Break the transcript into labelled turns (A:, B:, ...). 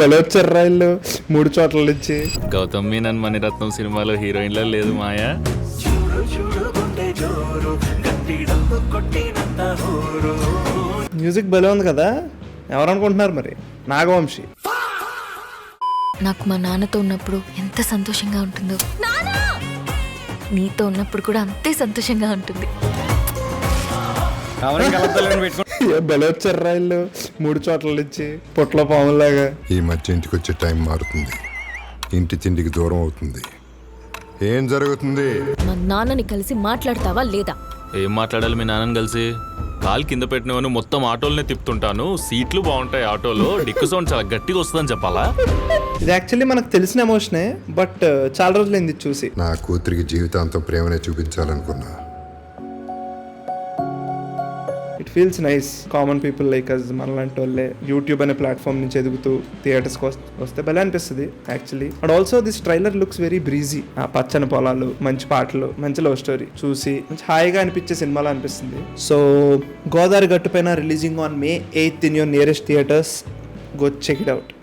A: బెలొచ్చారు ఇల్లు 3 చోట్ల నుంచి.
B: గౌతమ్ మీనన్ మణిరత్నం సినిమాలో హీరోయిన్లా లేదు మాయా.
A: మ్యూజిక్ భలే ఉంది కదా, ఎవరనుకుంటున్నారు మరి? నాగవంశి.
C: నాకు మా నాన్నతో ఉన్నప్పుడు ఎంత సంతోషంగా ఉంటుందో, నీతో ఉన్నప్పుడు కూడా అంతే సంతోషంగా ఉంటుంది.
A: బెలొచ్చారు ఇల్లు 3 చోట్ల నుంచి పొట్లో పాములాగా.
D: ఈ మధ్య ఇంటికి వచ్చే టైం మారుతుంది, ఇంటి తిండికి దూరం అవుతుంది. ఏం జరుగుతుంది?
C: మా నాన్నని కలిసి మాట్లాడతావా లేదా?
B: ఏం మాట్లాడాలి మీ నాన్నని కలిసి? కాలు కింద పెట్టినవను మొత్తం ఆటోలనే తిప్పుతుంటాను, సీట్లు బాగుంటాయి ఆటోలో, డిక్కు సౌండ్ చాలా గట్టిగా వస్తుందని చెప్పాలా?
A: ఇది యాక్చువల్లీ మనకు తెలిసిన ఎమోషనే, బట్ చాలా రోజులైంది చూసి.
D: నా కూతురికి జీవితాంతం ప్రేమనే చూపించాలనుకున్నా.
A: It feels nice. Common people like us, మనలాంటి వాళ్ళే యూట్యూబ్ అనే ప్లాట్ఫామ్ నుంచి ఎదుగుతూ థియేటర్స్కి వస్తే భలే అనిపిస్తుంది actually. And also this trailer looks very breezy. ఆ పచ్చని పొలాలు, మంచి పాటలు, మంచి లవ్ స్టోరీ చూసి మంచి హాయిగా అనిపించే సినిమాలా అనిపిస్తుంది. సో గోదావరి గట్టు పైన releasing on May 8th in your nearest theatres. Go check it out.